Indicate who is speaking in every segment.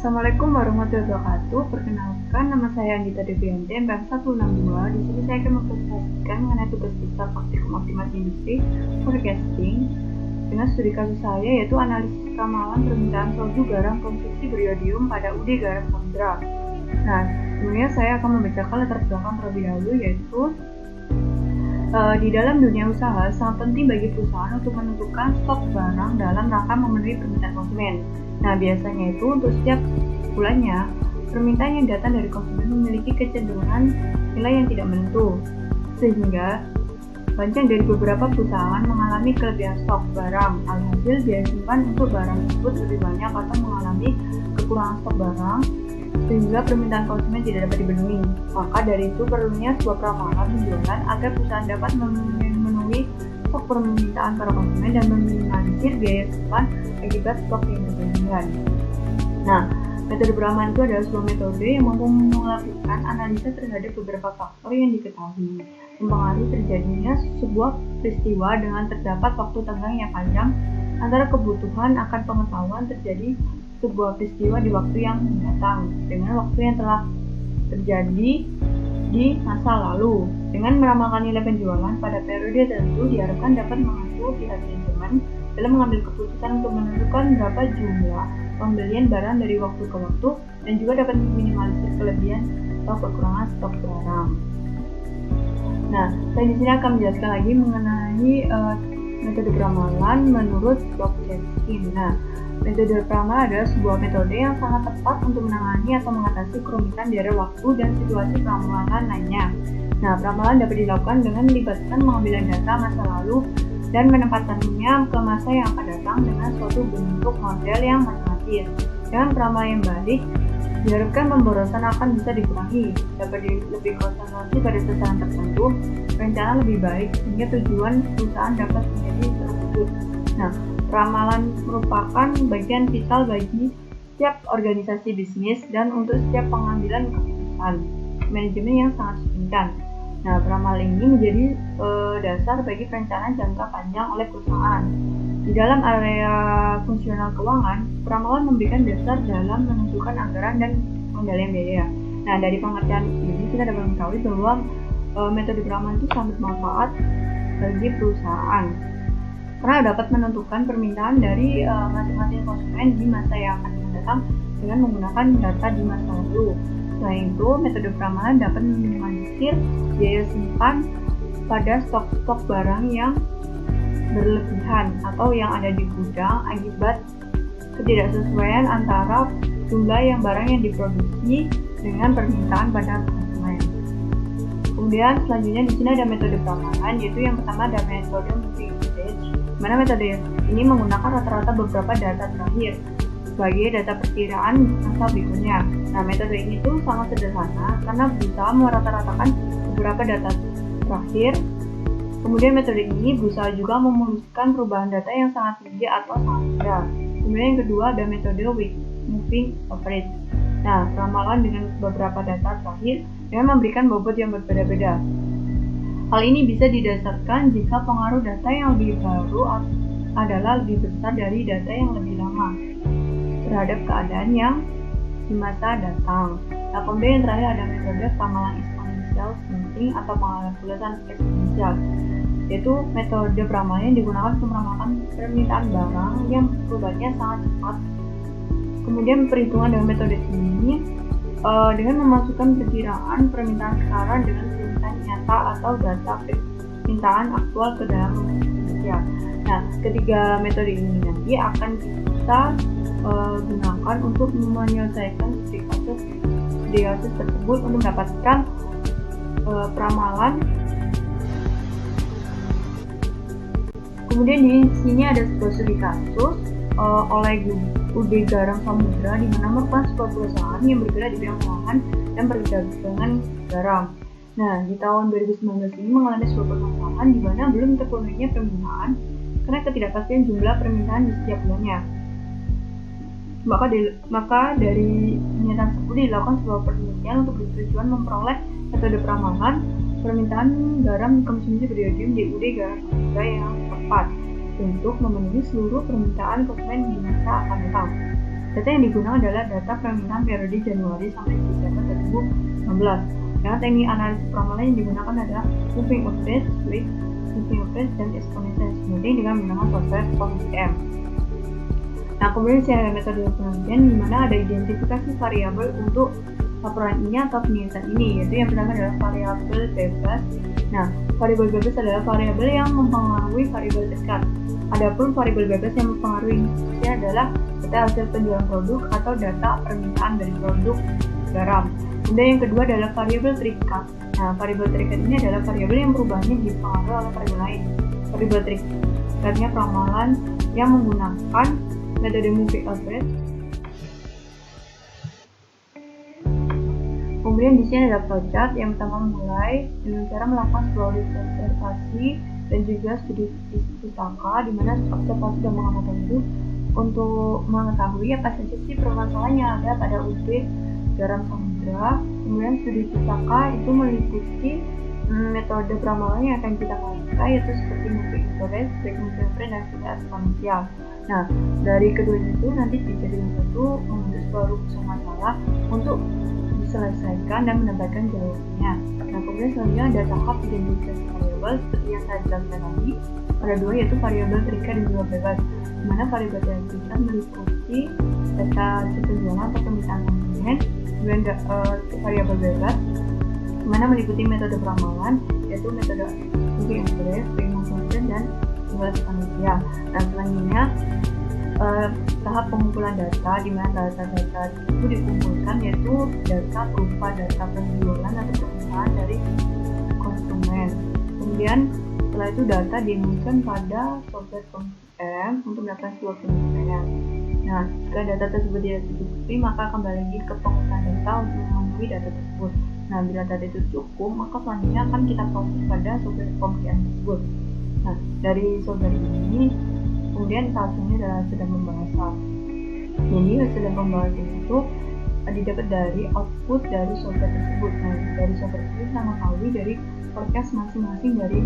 Speaker 1: Assalamualaikum warahmatullahi wabarakatuh. Perkenalkan, nama saya Anggita Devianti, MPM 162. Di sini saya akan mempresentasikan mengenai tugas besar Praktikum Optimasi Industri Forecasting dengan studi kasus saya, yaitu analisis ramalan permintaan soju garam konsumsi beriodium pada UD Garam Samudra. Nah, sebelumnya saya akan membacakan latar belakang terlebih dahulu, yaitu di dalam dunia usaha sangat penting bagi perusahaan untuk menentukan stok barang dalam rangka memenuhi permintaan konsumen. Nah, biasanya itu untuk setiap bulannya, permintaan yang datang dari konsumen memiliki kecenderungan nilai yang tidak menentu, sehingga banyak dari beberapa perusahaan mengalami kelebihan stok barang. Alhasil, biaya simpan untuk barang tersebut lebih banyak atau mengalami kekurangan stok barang, sehingga permintaan konsumen tidak dapat dipenuhi. Maka dari itu perlunya sebuah ramalan penjualan agar perusahaan dapat memenuhi stok permintaan para konsumen dan meminimalisir biaya simpan akibat stok yang berlebihan. Nah, metode peramalan itu adalah sebuah metode yang mampu melakukan analisa terhadap beberapa faktor yang diketahui mempengaruhi terjadinya sebuah peristiwa dengan terdapat waktu tenggang yang panjang antara kebutuhan akan pengetahuan terjadi sebuah peristiwa di waktu yang mendatang dengan waktu yang telah terjadi di masa lalu. Dengan meramalkan nilai penjualan pada periode tertentu diharapkan dapat membantu pihak manajemen dalam mengambil keputusan untuk menentukan berapa jumlah pembelian barang dari waktu ke waktu dan juga dapat meminimalisir kelebihan atau kekurangan stok barang. Nah, saya di sini akan menjelaskan lagi mengenai metode peramalan menurut Blockchain. Nah, metode peramalan adalah sebuah metode yang sangat tepat untuk menangani atau mengatasi kerumitan di area waktu dan situasi peramalan lainnya. Nah, peramalan dapat dilakukan dengan melibatkan pengambilan data masa lalu dan menempatkannya ke masa yang akan datang dengan suatu bentuk model yang matematis. Dengan peramalan yang baik, diharapkan pemborosan akan bisa dikurangi, dapat lebih konsentrasi pada sasaran tertentu, rencana lebih baik, sehingga tujuan perusahaan dapat menjadi terwujud. Nah, peramalan merupakan bagian vital bagi setiap organisasi bisnis dan untuk setiap pengambilan keputusan manajemen yang sangat signifikan. Nah, peramalan ini menjadi dasar bagi perencanaan jangka panjang oleh perusahaan. Di dalam area fungsional keuangan, peramalan memberikan dasar dalam menentukan anggaran dan pengendalian biaya. Nah, dari pengertian ini kita dapat mengetahui bahwa metode peramalan itu sangat bermanfaat bagi perusahaan karena dapat menentukan permintaan dari masing-masing konsumen di masa yang akan mendatang dengan menggunakan data di masa lalu. Selain itu, metode peramalan dapat meminimalisir biaya simpan pada stok-stok barang yang berlebihan atau yang ada di gudang akibat ketidaksesuaian antara jumlah yang barang yang diproduksi dengan permintaan pada konsumen. Kemudian selanjutnya di sini ada metode peramalan, yaitu yang pertama ada metode moving average, mana metode ini menggunakan rata-rata beberapa data terakhir sebagai data perkiraan masa berikutnya. Nah, metode ini tuh sangat sederhana karena berusaha merata-ratakan beberapa data terakhir. Kemudian metode ini berusaha juga memuluskan perubahan data yang sangat tinggi atau sangat rendah. Kemudian yang kedua ada metode moving average. Nah, peramalan dengan beberapa data terakhir dengan memberikan bobot yang berbeda-beda. Hal ini bisa didasarkan jika pengaruh data yang lebih baru adalah lebih besar dari data yang lebih lama terhadap keadaan yang di masa datang. Nah, kemudian yang terakhir ada metode peramalan exponential smoothing atau pengaturan eksponensial, yaitu metode peramalan yang digunakan untuk meramalkan permintaan barang yang perubahannya sangat cepat. Kemudian perhitungan dengan metode ini dengan memasukkan perkiraan permintaan sekarang dengan permintaan nyata atau data permintaan aktual ke dalam manusia. Nah, ketiga metode ini nanti akan kita gunakan untuk menyelesaikan studi kasus tersebut untuk mendapatkan peramalan. Kemudian di sini ada sebuah studi kasus oleh UD Garam Samudra di mana merupakan sebuah perusahaan yang bergerak di bidang keuangan dan perdagangan garam. Nah, di tahun 2019 ini mengalami sebuah permasalahan di mana belum terpenuhinya permintaan karena ketidakpastian jumlah permintaan di setiap bulannya. Maka dari pernyataan tersebut dilakukan sebuah penelitian untuk bertujuan memperoleh metode peramalan permintaan garam konsumsi beriodium di UD Garam Samudra yang tepat untuk memenuhi seluruh permintaan konsumen di masa akan datang. Data yang digunakan adalah data permintaan periode Januari sampai Desember 2019. Karena teknik analisis peramalan yang digunakan adalah moving average, weight moving average, dan exponential smoothing dengan menggunakan software POM. Nah, kemudian ada metode penelitian di mana ada identifikasi variabel untuk laporan ini atau penelitian ini, yaitu yang pertama adalah variabel bebas. Nah, variabel bebas adalah variabel yang mempengaruhi variabel dekat. Adapun variabel bebas yang mempengaruhi ini adalah data hasil penjualan produk atau data permintaan dari produk garam. Kemudian yang kedua adalah variabel terikat. Nah, variabel terikat ini adalah variabel yang perubahannya dipengaruhi oleh variabel lain. Variabel terikatnya peramalan yang menggunakan metode moving average. Kemudian di sini ada flowchart. Yang pertama mulai dengan cara melakukan sebuah observasi dan juga studi pustaka, di mana observasi dan mengamati itu untuk mengetahui apa saja sih permasalahan yang ada pada UB garam samudra. Kemudian studi pustaka itu meliputi metode peramalan yang akan kita pakai, yaitu seperti moving average, break moving average, dan juga eksponensial. Nah, dari keduanya itu nanti dijadikan satu membentuk sebuah rumus masalah untuk diselesaikan dan mendapatkan jawabannya. Nah, kemudian selanjutnya ada tahap identifikasi variabel seperti yang saya jelaskan tadi. Ada dua, yaitu variabel terikat dan juga bebas. Di mana variabel terikat meliputi data penjualan atau permintaan konsumen. Kemudian variabel bebas di mana meliputi metode peramalan, yaitu metode moving average, break moving average, dan juga eksponensial. Dan selanjutnya tahap pengumpulan data, di mana data-data itu dikumpulkan, yaitu data berupa data penjualan atau permintaan dari konsumen. Kemudian setelah itu data diinputkan pada software POM untuk mendapatkan sebuah penilaian. Nah, jika data tersebut tidak tercukupi, maka kembali lagi ke pengurusan data untuk memenuhi data tersebut. Nah, bila data itu cukup, maka selanjutnya akan kita proses pada software POM tersebut. Nah, dari software ini kemudian hasilnya adalah sedang pembahasan. Jadi sedang pembahasan itu didapat dari output dari software tersebut. Nah, dari software tersebut kita mengetahui dari forecast masing-masing dari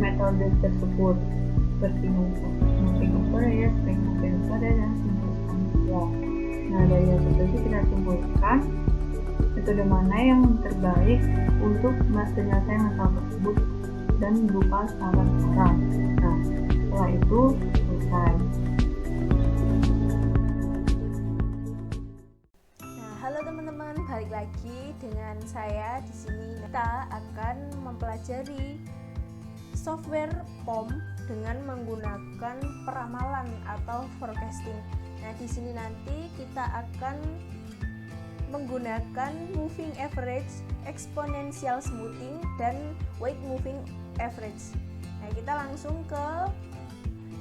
Speaker 1: metode tersebut, seperti moving average, break moving average, dan simple eksponensial. Nah, dari hasil itu kita simpulkan metode mana yang terbaik untuk menyelesaikan masalah tersebut dan berupa saran-saran. Nah, setelah itu selesai.
Speaker 2: Nah, halo teman-teman, balik lagi dengan saya di sini. Kita akan mempelajari software POM dengan menggunakan peramalan atau forecasting. Nah, di sini nanti kita akan menggunakan moving average, exponential smoothing, dan weight moving average. Nah, kita langsung ke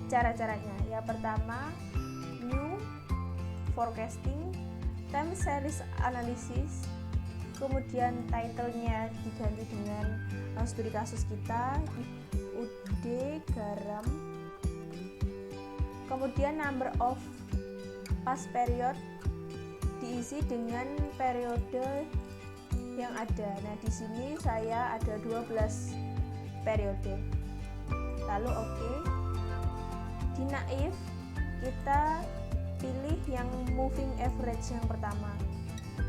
Speaker 2: cara-caranya. Yang pertama, new forecasting, time series analysis, kemudian title-nya diganti dengan studi kasus kita, UD garam, kemudian number of past period diisi dengan periode yang ada. Nah, di sini saya ada 12 periode. Lalu oke. Di naif kita pilih yang moving average yang pertama.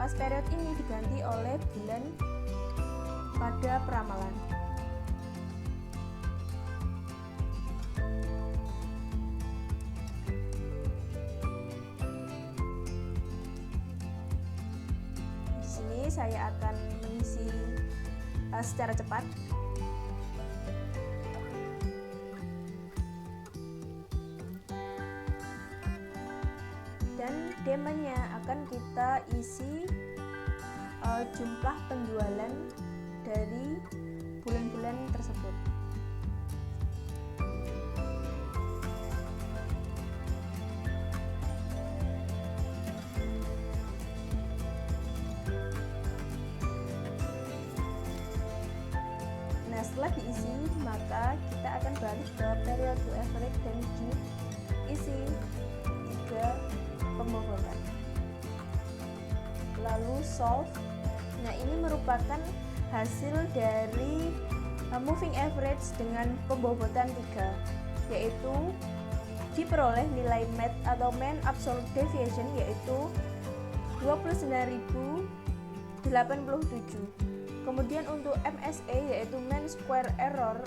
Speaker 2: Past period ini diganti oleh bulan pada peramalan. Di sini saya akan mengisi secara cepat. Dan demanya akan kita isi jumlah penjualan dari bulan-bulan tersebut. Nah, setelah diisi, maka kita akan balik ke periode average dan diisi 3 pembobotan. Lalu solve. Nah, ini merupakan hasil dari moving average dengan pembobotan 3, yaitu diperoleh nilai MAD atau Mean Absolute Deviation yaitu 29.087. Kemudian untuk MSE yaitu Mean Square Error,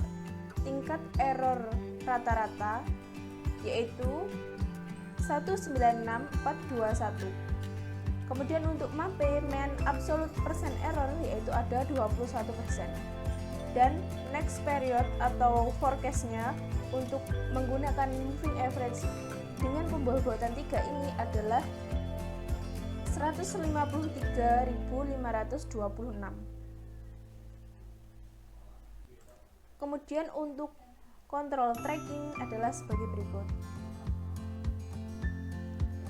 Speaker 2: tingkat error rata-rata yaitu 196.421. Kemudian untuk MAPE Mean Absolute Percent Error yaitu ada 21%. Dan next period atau forecast-nya untuk menggunakan moving average dengan pembobotan 3 ini adalah 153.526. Kemudian untuk control tracking adalah sebagai berikut.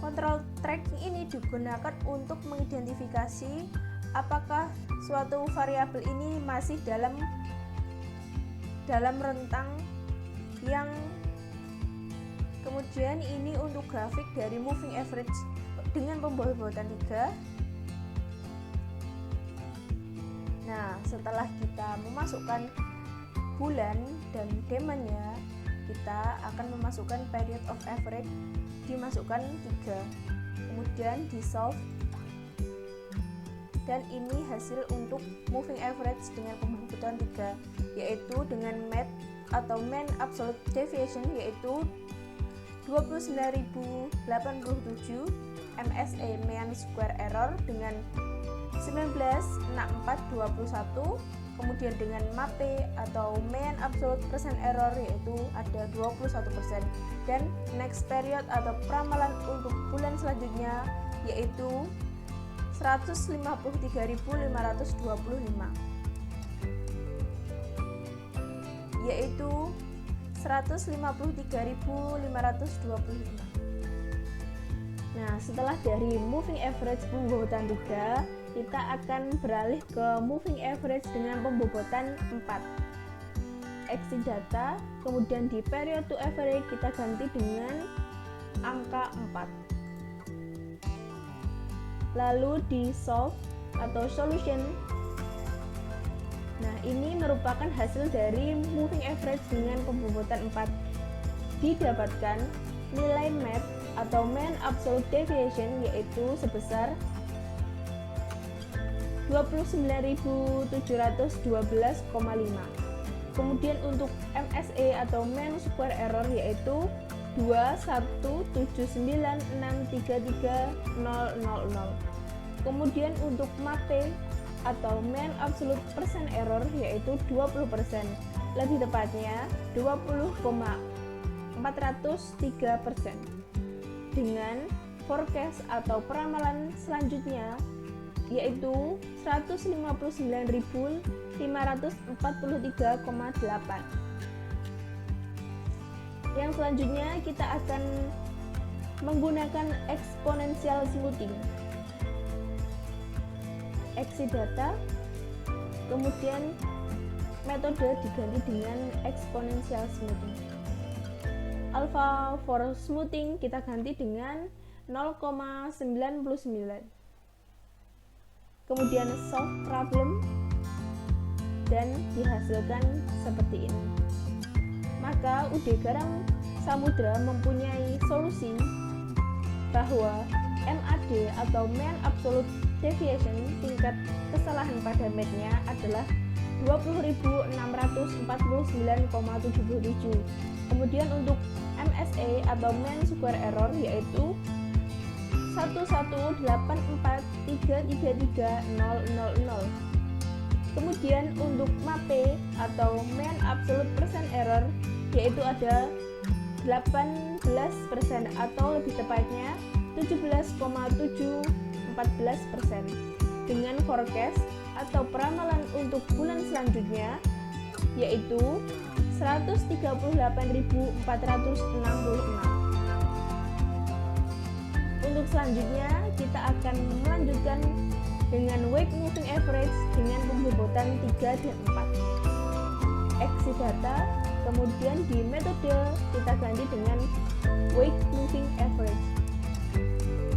Speaker 2: Control tracking ini digunakan untuk mengidentifikasi apakah suatu variabel ini masih dalam rentang yang kemudian ini untuk grafik dari moving average dengan pembobotan 3. Nah, setelah kita memasukkan bulan dan demandnya, kita akan memasukkan period of average, dimasukkan 3, kemudian di solve, dan ini hasil untuk moving average dengan pembobotan 3 yaitu dengan MAD atau Mean Absolute Deviation yaitu 29.087, MSE Mean Square Error dengan 19.6421, kemudian dengan MAPE atau Mean Absolute Percent Error yaitu ada 21%, dan next period atau peramalan untuk bulan selanjutnya yaitu 153.525, yaitu 153.525. Nah, setelah dari moving average pembobotan 3, kita akan beralih ke moving average dengan pembobotan 4. Exit data, kemudian di period to average kita ganti dengan angka 4. Lalu di solve atau solution. Nah, ini merupakan hasil dari moving average dengan pembobotan 4. Didapatkan nilai MAD atau Mean Absolute Deviation yaitu sebesar 29.712,5. Kemudian untuk MSE atau Mean Square Error yaitu 2,179,633,000. Kemudian untuk MAPE atau Mean Absolute Percent Error yaitu 20%, lebih tepatnya 20,403%. Dengan forecast atau peramalan selanjutnya yaitu 159.543,8. Yang selanjutnya kita akan menggunakan exponential smoothing. Exit data, kemudian metode diganti dengan exponential smoothing. Alpha for smoothing kita ganti dengan 0,99. Kemudian solve problem dan dihasilkan seperti ini. Maka UD Garam Samudra mempunyai solusi bahwa MAD atau Mean Absolute Deviation tingkat kesalahan pada MAD-nya adalah 20.649,77. Kemudian untuk MSE atau Mean Square Error yaitu 1184333,000. Kemudian untuk MAPE atau Mean Absolute Percent Error yaitu ada 18% atau lebih tepatnya 17,714%. Dengan forecast atau peramalan untuk bulan selanjutnya yaitu 138.466. Untuk selanjutnya kita akan melanjutkan dengan weight moving average dengan pembobotan 3 dan 4. Exit data, kemudian di metode kita ganti dengan weight moving average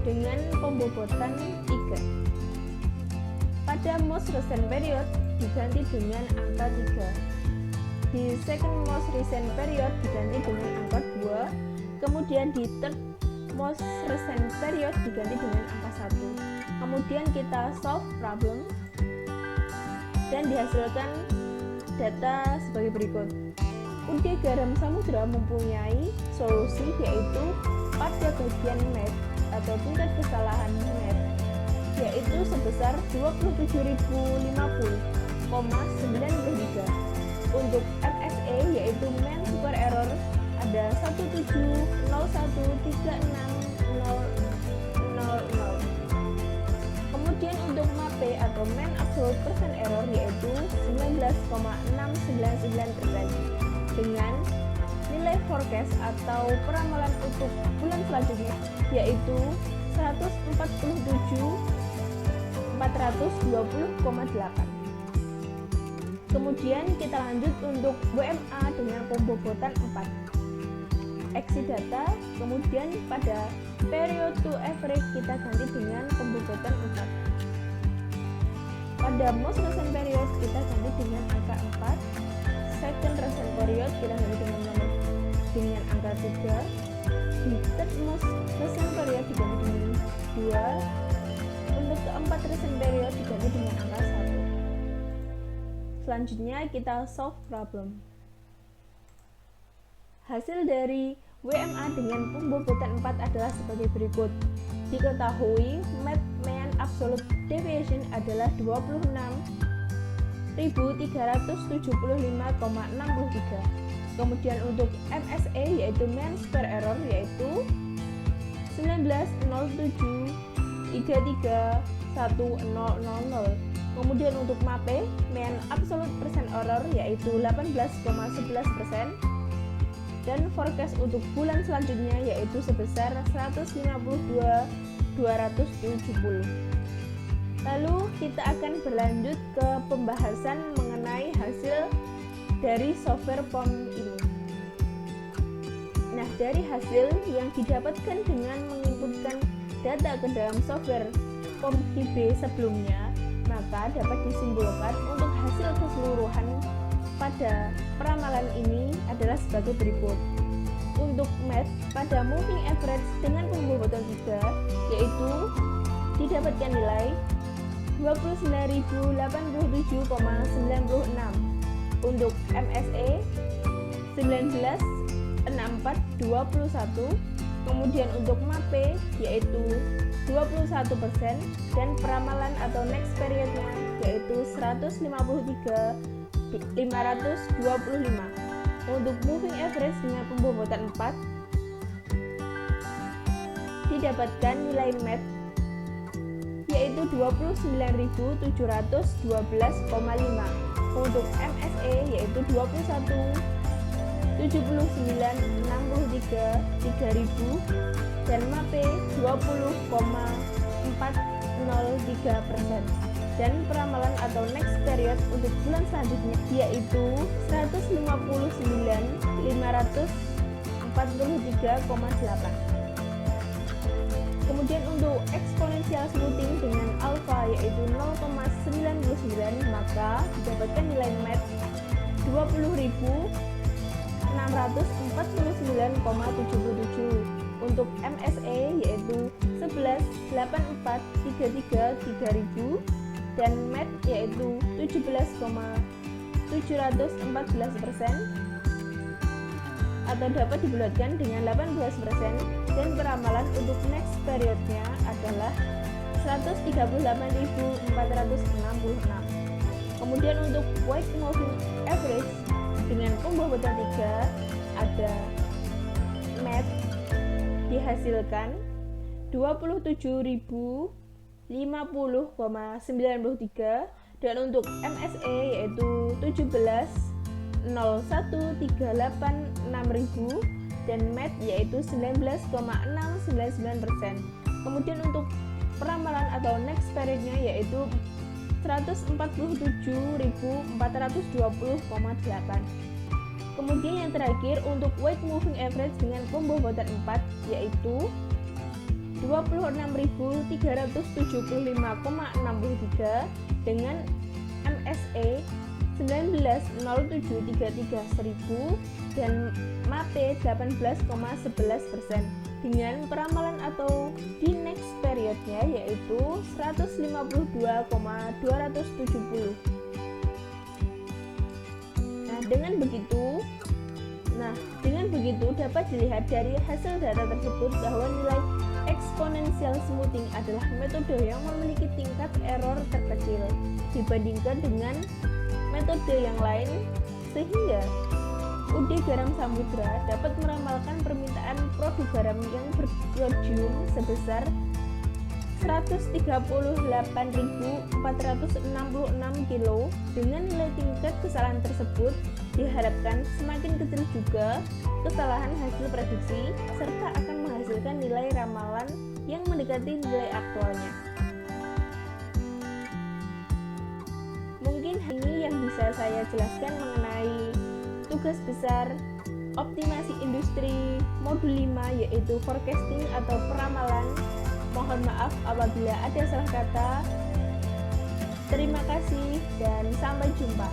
Speaker 2: dengan pembobotan 3. Pada most recent period diganti dengan angka 3. Di second most recent period diganti dengan angka 2. kemudian di third most recent period diganti dengan angka 1. Kemudian kita solve problem dan dihasilkan data sebagai berikut. UD garam samudra mempunyai solusi yaitu pada bagian math atau tingkat kesalahan math yaitu sebesar 27.050,93. Untuk MSE yaitu main super error ada 17013600. Kemudian untuk MAPE atau main absolute percent error yaitu 19,699% dengan nilai forecast atau peramalan untuk bulan selanjutnya yaitu 147.420,8. Kemudian kita lanjut untuk WMA dengan pembobotan 4. Exit data, kemudian pada period to average kita ganti dengan pembobotan 4. Pada most recent period kita ganti dengan angka 4. Second recent period kita ganti dengan angka 3. Di third most recent period diganti dengan 2. Untuk keempat recent period diganti dengan angka 1. Selanjutnya kita solve problem. Hasil dari WMA dengan pembobotan 4 adalah sebagai berikut. Diketahui mean absolute deviation adalah 26.375,63. Kemudian untuk MSE yaitu mean square error yaitu 19,0733100. Kemudian untuk MAPE mean absolute percent error yaitu 18,11% dan forecast untuk bulan selanjutnya yaitu sebesar 152.270. Lalu kita akan berlanjut ke pembahasan mengenai hasil dari software POM ini. Nah, dari hasil yang didapatkan dengan menginputkan data ke dalam software POM KB sebelumnya, maka dapat disimpulkan untuk hasil keseluruhan pada peramalan ini adalah sebagai berikut. Untuk math pada moving average dengan pembobotan 3 yaitu didapatkan nilai 29.087,96. Untuk MSE 19,6421. Kemudian untuk MAPE yaitu 21% dan peramalan atau next periodnya yaitu 153.525. Untuk moving average dengan pembobotan 4 didapatkan nilai math yaitu 29.712,5. Untuk MSE yaitu 21,7963,3000 dan MAPE 20,403%. Dan peramalan atau next period untuk bulan selanjutnya yaitu 159.543,8. Kemudian untuk eksponensial smoothing dengan alpha yaitu 0,99 maka didapatkan nilai math 20.649,77. Untuk MSE yaitu 11,8433,3000 dan math yaitu 17,714% atau dapat dibulatkan dengan 18% dan peramalan untuk next periodnya adalah 138.466. Kemudian untuk weight moving average dengan pembobotan 3 ada math dihasilkan 27.050,93 dan untuk MSE yaitu 17,01386000 dan math yaitu 19,699%. Kemudian untuk peramalan atau next periodnya yaitu 147.420,8. Kemudian yang terakhir untuk weight moving average dengan pembobotan 4 yaitu 26.375,63 dengan MSE 19,0733,1000 dan MAPE 18,11% dengan peramalan atau di next periodnya yaitu 152,270. Dengan begitu dapat dilihat dari hasil data tersebut bahwa nilai exponential smoothing adalah metode yang memiliki tingkat error terkecil dibandingkan dengan metode yang lain, sehingga UD Garam Samudra dapat meramalkan permintaan produk garam yang berjodium sebesar 138.466 kilo. Dengan nilai tingkat kesalahan tersebut diharapkan semakin kecil juga kesalahan hasil prediksi serta akan menghasilkan nilai ramalan yang mendekati nilai aktualnya. Mungkin ini yang bisa saya jelaskan mengenai tugas besar optimasi industri modul 5, yaitu forecasting atau peramalan. Mohon maaf apabila ada salah kata. Terima kasih dan sampai jumpa.